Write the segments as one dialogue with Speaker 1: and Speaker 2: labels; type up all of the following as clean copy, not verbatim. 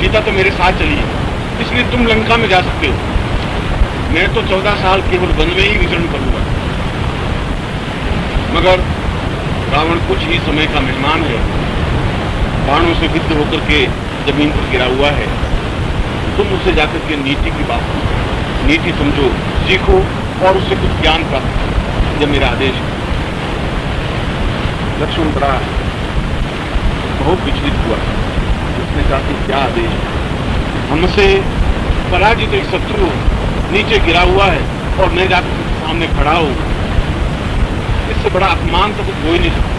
Speaker 1: सीता तो मेरे साथ चली है, इसलिए तुम लंका में जा सकते हो, मैं तो 14 साल केवल वन में ही विचरण करूंगा। मगर रावण कुछ ही समय का मेहमान है, बाणों से विद्ध होकर के जमीन पर गिरा हुआ है। तुम उससे जाकर के नीति की बात करो, नीति समझो, सीखो और उससे कुछ ज्ञान प्राप्त करो, यह मेरा आदेश है। लक्ष्मण बड़ा बहुत विचलित हुआ, उसने कहा कि क्या आदेश है? हमसे पराजित एक शत्रु नीचे गिरा हुआ है और मैं जाकर सामने खड़ा हूं, इससे बड़ा अपमान तो कुछ हो ही नहीं सकता।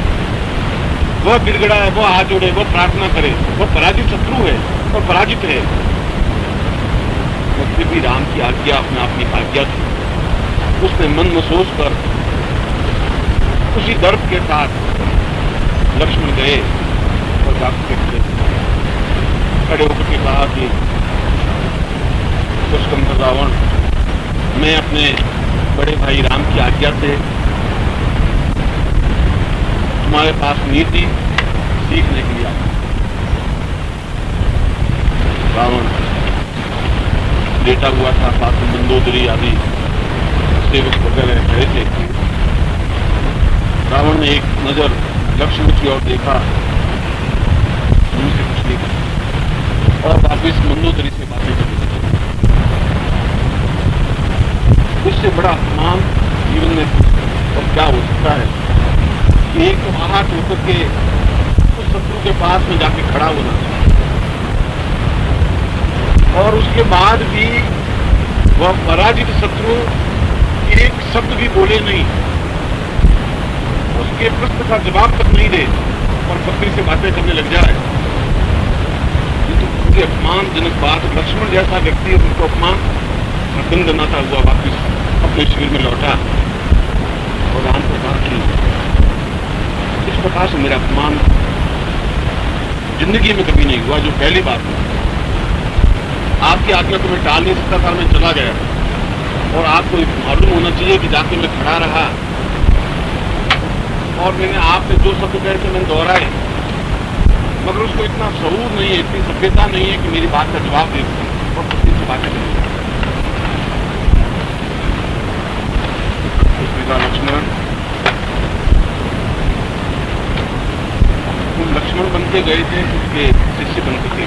Speaker 1: वह गिड़गिड़ा है, वह हाथ जोड़े, वह प्रार्थना करे, वह पराजित शत्रु है और पराजित है। फिर भी राम की आज्ञा अपने आप में आज्ञा थी। उसने मन में सोच कर उसी दर्प के साथ लक्ष्मण गए और जाकर खड़े होकर के कहा कि दुष्कंधर रावण, मैं अपने बड़े भाई राम की आज्ञा से तुम्हारे पास नीति सीखने के लिए आया। रावण लेटा हुआ था, साथ में मंदोदरी आदि सेवक वगैरह खड़े थे। रावण ने एक नजर लक्ष्मण की ओर देखा, उनसे कुछ नहीं कहा और वापिस मंदोदरी से बातें करने लगा। इससे बड़ा अपमान जीवन में और क्या हो सकता है कि एक तो आहत होकर के उस शत्रु के पास में जाके खड़ा होना और उसके बाद भी वह पराजित शत्रु एक शब्द भी बोले नहीं, उसके प्रश्न का जवाब तक नहीं दे और पत्नी से बातें करने लग जाए। तो पूरी अपमानजनक बात। लक्ष्मण जैसा व्यक्ति उनको अपमान गंदनाता हुआ वापिस अपने शिविर में लौटा और राम को कहा कि इस प्रकार से मेरा अपमान जिंदगी में कभी नहीं हुआ, जो पहली बात है। आपकी आज्ञा को मैं टाल नहीं सकता था, मैं चला गया और आपको मालूम होना चाहिए कि जाके मैं खड़ा रहा और मैंने आपने जो शब्द कहे थे मैंने दोहराए, मगर उसको इतना शऊर नहीं है, इतनी सभ्यता नहीं है कि मेरी बात का जवाब दे सकूं और पत्नी से बातें करें। लक्ष्मण, तुम लक्ष्मण बन के गए थे, उसके शिष्य बन के गए,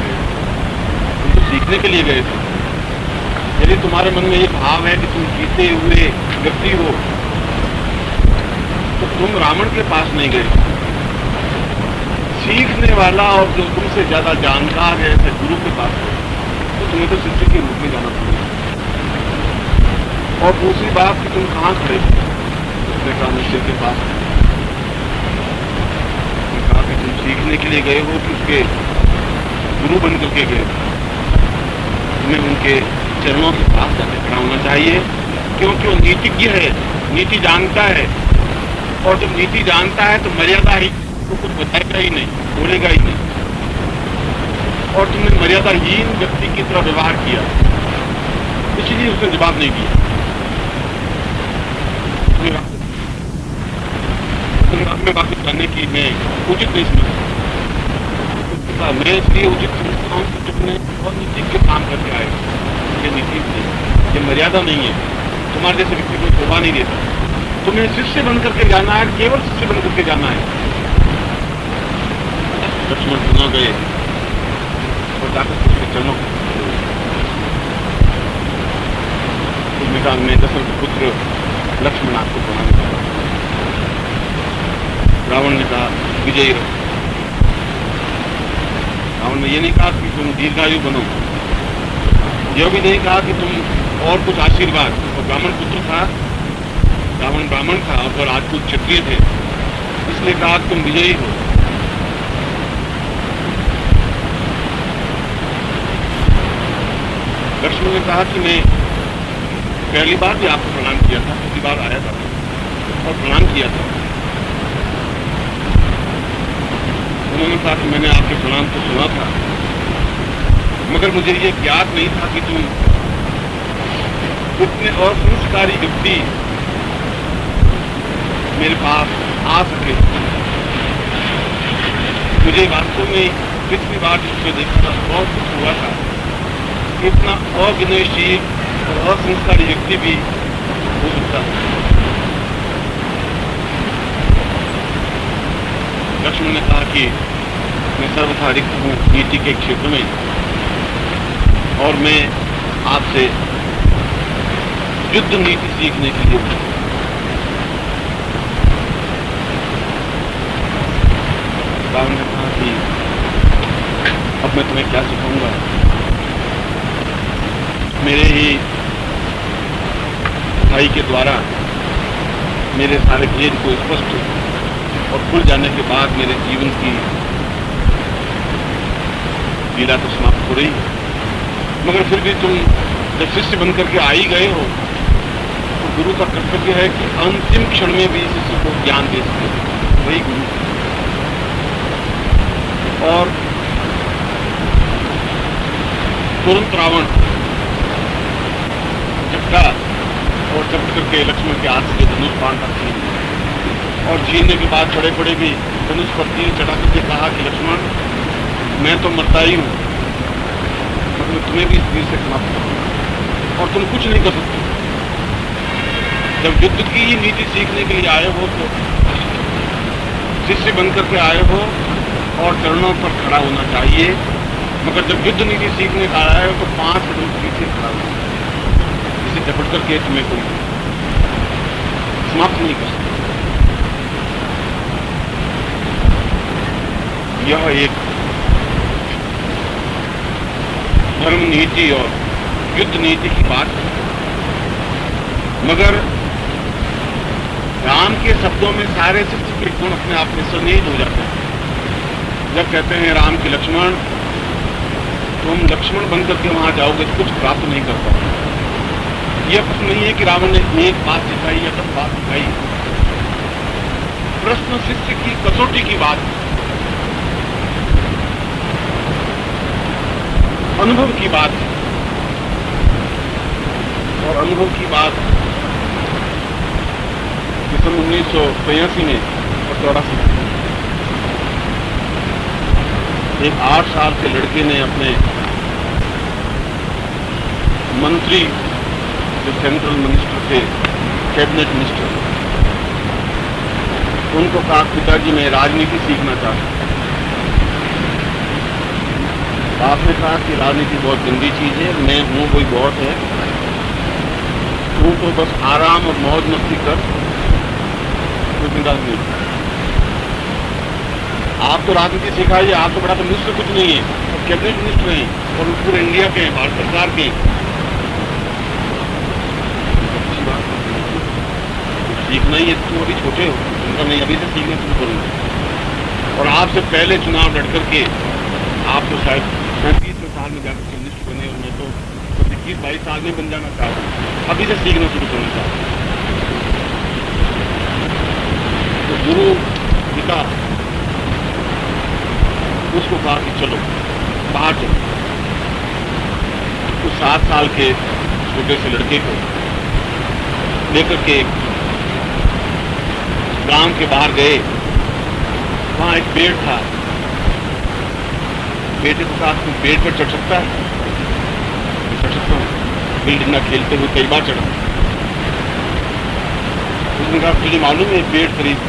Speaker 1: तुम तो सीखने के लिए गए थे। यदि तुम्हारे मन में ये भाव है कि तुम जीते हुए व्यक्ति हो तो तुम रावण के पास नहीं गए। सीखने वाला और जो तुमसे ज्यादा जानकार है ऐसे गुरु के पास हो तो तुम्हें तो शिष्य के रूप में जाना पड़ेगा। और दूसरी बात कि तुम कहाँ खड़े थे? उसने कहा शिष्य के पास। उसने कहा कि तुम सीखने के लिए गए हो कि उसके गुरु बन करके गए? तुम्हें उनके चरणों के पास जाकर खड़ा होना चाहिए, क्योंकि वो नीतिज्ञ है, नीति जानता है और जब नीति जानता है तो मर्यादा ही तो कुछ बताएगा ही नहीं, बोलेगा ही नहीं। और तुमने मर्यादाहीन व्यक्ति की तरह व्यवहार किया, इसलिए उसने जवाब नहीं दिया। में वापस जाने की मैं उचित नहीं समझता। मैं इसलिए उचित समझता हूँ कि तुमने बहुत नीति के काम करके आए। ये नीति नहीं, ये मर्यादा नहीं है, तुम्हारे जैसे व्यक्ति को शोभा नहीं देता। तुम्हें शिष्य बन करके जाना है, केवल शिष्य बन करके जाना है। लक्ष्मण सुना गए और जाकर उसके चरणों में दशरथ पुत्र लक्ष्मण आपको प्रणाम किया। रावण ने कहा विजयी रहो। रावण ने यह नहीं कहा कि तुम दीर्घायु बनो, यह भी नहीं कहा कि तुम और कुछ आशीर्वाद। और ब्राह्मण पुत्र था, रावण ब्राह्मण था और राजपूत क्षत्रिय थे, इसलिए कहा तुम विजयी हो। लक्ष्मण ने कहा कि मैं पहली बार भी आपको प्रणाम किया था, पहली बार आया था और प्रणाम किया था। उन्होंने कहा कि मैंने आपके प्रणाम को सुना था, मगर मुझे ये ज्ञात नहीं था कि तुम इतने और संस्कारी व्यक्ति मेरे पास आ सके। मुझे वास्तव में पिछली बार जिसमें देखा था बहुत कुछ हुआ था। इतना अविनयशील और असंस्कारी व्यक्ति भी हो सकता है। लक्ष्मण ने कहा कि मैं सर्वथा रिक्त हूँ नीति के क्षेत्र में, और मैं आपसे युद्ध नीति सीखने के लिए राम ने कहा कि अब मैं तुम्हें क्या सिखाऊंगा, मेरे ही भाई के द्वारा मेरे सारे भेद को स्पष्ट और खुल जाने के बाद मेरे जीवन की लीला तो समाप्त हो रही है, मगर फिर भी तुम जब शिष्य बनकर के आ ही गए हो तो गुरु का कर्तव्य है कि अंतिम क्षण में भी शिष्य को ज्ञान दे सके, वही गुरु। और तुरंत रावण झटका और झपट करके लक्ष्मण के हाथ से धनुष बाण का छीन, और छीनने के बाद चढ़े पड़े भी धनुष पर तीर चढ़ा करके कहा कि लक्ष्मण, मैं तो मरता ही हूं, मतलब तुम्हें भी इस तीर से समाप्त करूंगा और तुम कुछ नहीं कर सकते। जब युद्ध की ही नीति सीखने के लिए आए हो तो शिष्य बनकर के आए हो और चरणों पर खड़ा होना चाहिए, मगर जब युद्ध नीति सीखने का आया हो तो 5 कदम पीछे खड़ा होना, इसे झपट करके तुम्हें कोई समाप्त नहीं कर सकता। यह एक धर्म नीति और युद्ध नीति की बात है, मगर राम के शब्दों में सारे शिष्य के गुण अपने आप में सन्निहित हो जाते हैं। जब कहते हैं राम के लक्ष्मण, तुम लक्ष्मण बनकर के वहां जाओगे तो कुछ प्राप्त नहीं कर पाओगे। यह प्रश्न नहीं है कि रावण ने एक बात सिखाई या 10 बात सिखाई, प्रश्न शिष्य की कसौटी की बात है, अनुभव की बात है। और अनुभव की बात सन 1983 में और 84 में एक 8 साल के लड़के ने अपने मंत्री, जो सेंट्रल मिनिस्टर थे, कैबिनेट मिनिस्टर, उनको कहा पिताजी मैं राजनीति सीखना चाहता हूं। आपने कहा कि राजनीति बहुत गंदी चीज है, मैं हूं कोई बहुत है, तू तो बस आराम और मौज मस्ती कर, कोई राजनीति। आप तो राजनीति सिखाइए, आप तो बड़ा तो मिनिस्टर कुछ नहीं है, तो कैबिनेट मिनिस्टर हैं और पूरे इंडिया के हैं, भारत सरकार के। सीखना ही है, तुम अभी छोटे हो, तुमका नहीं अभी से सीखना शुरू करूंगा। और आपसे पहले चुनाव लड़ करके आप तो शायद 35 साल में जाकर मिनिस्टर बने, और मैं तो 21-22 साल में बन जाना चाहता हूँ, अभी से सीखना शुरू करना चाहता हूँ। तो गुरु पिता उसको कहा कि चलो बाहर चलो। उस 7 साल के छोटे से लड़के को लेकर के गांव के बाहर गए। वहां एक पेड़ था, बेटे को कहा तुम पेड़ पर चढ़ सकता है? चढ़ सकता हूँ, गिल्ली डंडा खेलते हुए कई बार चढ़ा। उसने कहा तुझे मालूम है पेड़ करीब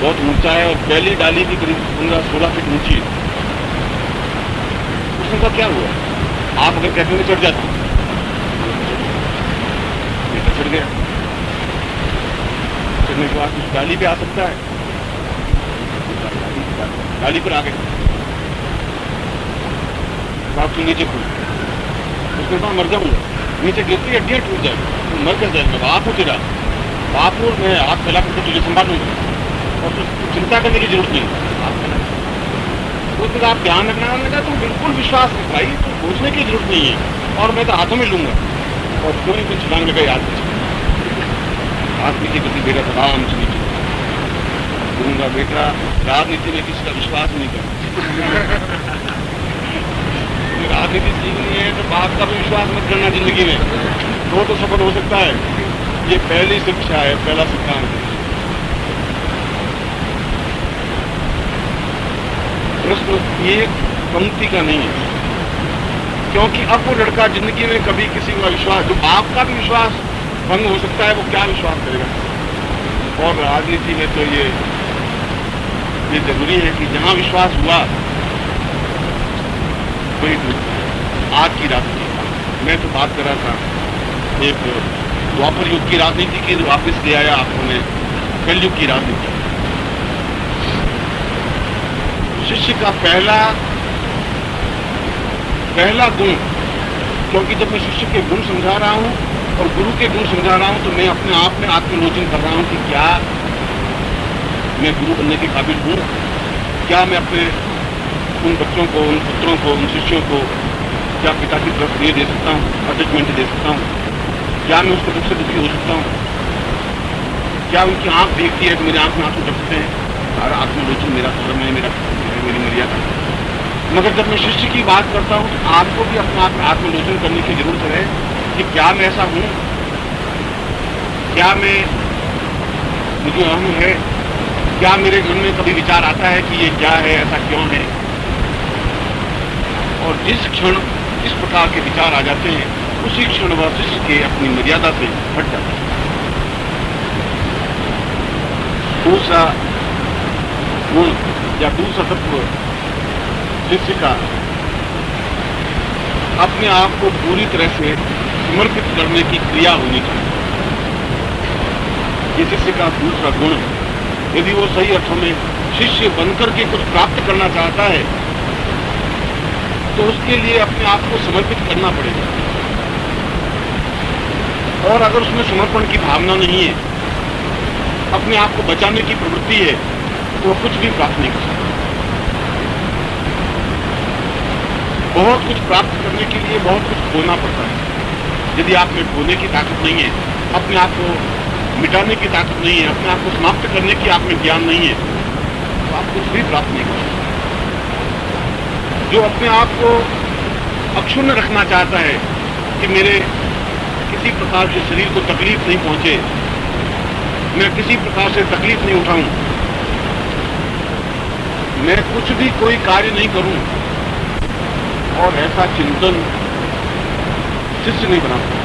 Speaker 1: बहुत ऊंचा है और पहली डाली भी करीब 15-16 फीट ऊंची है। उसने कहा क्या हुआ, आप अगर कहते हैं चढ़ जाते, बेटा चढ़ गया। चढ़ने के बाद कुछ डाली पे आ सकता है, डाली पर आ गए। बाप तू नीचे खुल, उसने कहा मर जाऊंगा, नीचे गिरती हड्डियां टूट जाएगी, मर कर जाएगा। बाप हो तेरा, बाप और मैं हाथ फैला करके तुझे संभालूंगा और तुझे चिंता करने की जरूरत नहीं। उसने कहा आप ध्यान रखना, मैंने कहा तुम बिल्कुल विश्वास रख भाई, तुम पूछने की जरूरत नहीं है, और मैं तो हाथों में लूंगा। और कोई कुछ छलांग लगा याद हाथ नीचे करती, बेटा आराम से नीचे दूंगा। बेटा राजनीति में किसी का विश्वास नहीं करना, राजनीति सीखनी है तो बाप का भी विश्वास मत करना जिंदगी में, तो सफल हो सकता है। ये पहली शिक्षा है, पहला सिद्धांत है। प्रश्न एक पंक्ति का नहीं है, क्योंकि अब वो लड़का जिंदगी में कभी किसी का विश्वास, जो बाप का भी विश्वास भंग हो सकता है, वो क्या विश्वास करेगा। और राजनीति में तो ये जरूरी है कि जहां विश्वास हुआ वही आज की राजनीति। मैं तो बात कर रहा था एक द्वापर युग की राजनीति की, वापस ले आया आपको मैं कलयुग की राजनीति। शिष्य का पहला गुण, क्योंकि जब मैं शिष्य के गुण समझा रहा हूं और गुरु के गुण समझा रहा हूं तो मैं अपने आप में आत्मलोचन कर रहा हूं कि क्या मैं गुरु बनने के काबिल हूं, क्या मैं अपने उन बच्चों को, उन पुत्रों को, उन शिष्यों को क्या पिता की तरफ ये दे सकता हूँ, अटैचमेंट दे सकता हूँ, क्या मैं उसको दुख से दुखी हो सकता हूँ, क्या उनकी आंख देखती है तो मेरी आंख में आंसू टपकते हैं। और आत्मलोचन मेरा धर्म है, मेरी मर्यादा। मगर जब मैं शिष्य की बात करता हूँ तो आपको भी अपने आप में आत्मलोचन करने की जरूरत है कि क्या मैं ऐसा हूँ, क्या मैं मुझे अहम है, क्या मेरे मन में कभी विचार आता है कि ये क्या है, ऐसा क्यों है। और जिस क्षण इस प्रकार के विचार आ जाते हैं उसी क्षण वह शिष्य के अपनी मर्यादा से हट जाता है। दूसरा गुण या दूसरा तत्व शिष्य का अपने आप को पूरी तरह से समर्पित करने की क्रिया होनी चाहिए। ये शिष्य का दूसरा गुण। यदि वो सही अर्थों में शिष्य बनकर के कुछ प्राप्त करना चाहता है तो उसके लिए अपने आप को समर्पित करना पड़ेगा। और अगर उसमें समर्पण की भावना नहीं है, अपने आप को बचाने की प्रवृत्ति है, तो वो कुछ भी प्राप्त नहीं कर सकता। बहुत कुछ प्राप्त करने के लिए बहुत कुछ खोना पड़ता है। यदि आप में खोने की ताकत नहीं है, अपने आप को मिटाने की ताकत नहीं है, अपने आप को समाप्त करने की आप में ज्ञान नहीं है, तो आप कुछ भी प्राप्त नहीं कर सकते। जो अपने आप को अक्षुण्ण रखना चाहता है कि मेरे किसी प्रकार से शरीर को तकलीफ नहीं पहुंचे, मैं किसी प्रकार से तकलीफ नहीं उठाऊं, मैं कुछ भी कोई कार्य नहीं करूं, और ऐसा चिंतन शिष्य नहीं बना सकता।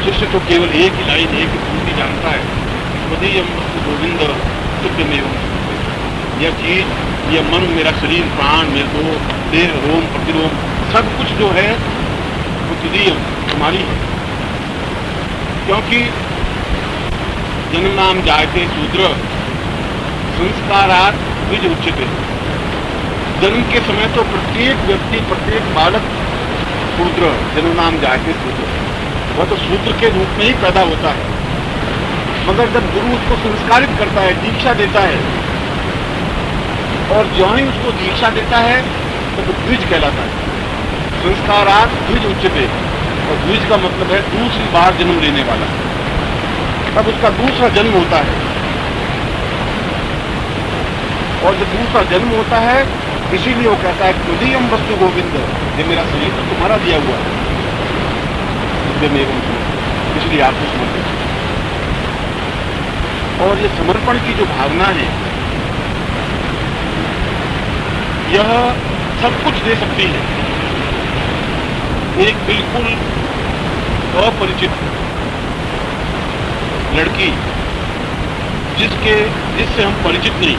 Speaker 1: शिष्य तो केवल एक ही लाइन, एक ही पंक्ति जानता है, मदीयम वस्तु गोविंद शुद्धमेव। यह चीज, यह मन, मेरा शरीर, प्राण, मेरे दो देह, रोम प्रतिरोम, सब कुछ जो है वो तुदीयम, तुम्हारी है। क्योंकि जन्म नाम जायते शूद्र संस्कारात् द्विज उच्यते। जन्म के समय तो प्रत्येक व्यक्ति, प्रत्येक बालक शूद्र, जन्म नाम जायते शूद्र, वह तो शूद्र के रूप में ही पैदा होता है। मगर जब गुरु उसको संस्कारित करता है, दीक्षा देता है, और ज्यों ही उसको दीक्षा देता है तो वो द्विज कहलाता है। संस्कारात् द्विज उच्यते, और द्विज का मतलब है दूसरी बार जन्म लेने वाला। तब उसका दूसरा जन्म होता है, और जब दूसरा जन्म होता है इसीलिए वो कहता है तुदीयम वस्तु गोविंद, ये मेरा शरीर तो तुम्हारा दिया हुआ है, इसलिए आपको समर्पित। और ये समर्पण की जो भावना है, यह सब कुछ दे सकती है। एक बिल्कुल अपरिचित लड़की जिससे हम परिचित नहीं,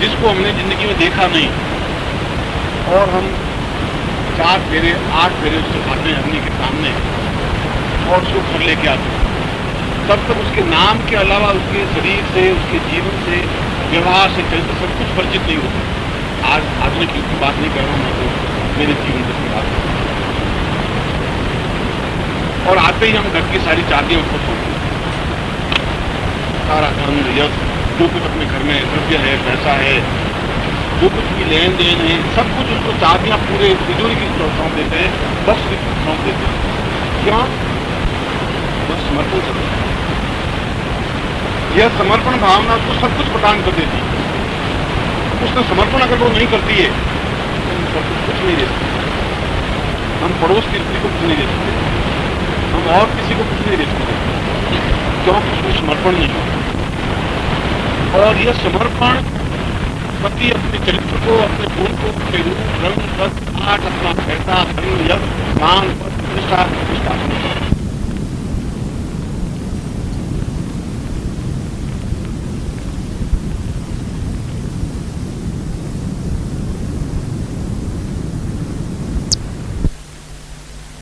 Speaker 1: जिसको हमने जिंदगी में देखा नहीं, और हम 4 फेरे 8 फेरे उससे खाते हैं अग्नि के सामने और उसको घर लेके आते हैं, तब तक उसके नाम के अलावा उसके शरीर से, उसके जीवन से, व्यवहार से, चरित्र सब कुछ परिचित नहीं होता। आज आधुनिक युग की बात नहीं कर रहा हूँ, मैं तो मेरे जीवन की बात कर रहा हूँ। और आते ही हम घर की सारी चाबियां उसको सौंपते हैं, सारा धन यश जो कुछ अपने घर में द्रव्य है, पैसा है, जो कुछ भी लेन देन है, सब कुछ उसको चाबियां पूरे तिजोरी की सौंप देते हैं, बॉक्स की सौंप देते हैं। क्यों? बस समर्पण करते हैं। यह समर्पण भावना को सब कुछ प्रदान कर देती है। उसने समर्पण अगर वो नहीं करती है तो कुछ नहीं दे सकते। हम पड़ोस की स्त्री को कुछ नहीं दे सकते, हम और किसी को कुछ नहीं दे सकते, क्योंकि उसमें समर्पण नहीं होता। और यह समर्पण पति अपने चरित्र को, अपने गुण को, अपने रूप रंग बस आठ अपना कहता धर्म यज्ञ मान प्रतिष्ठा प्रतिष्ठा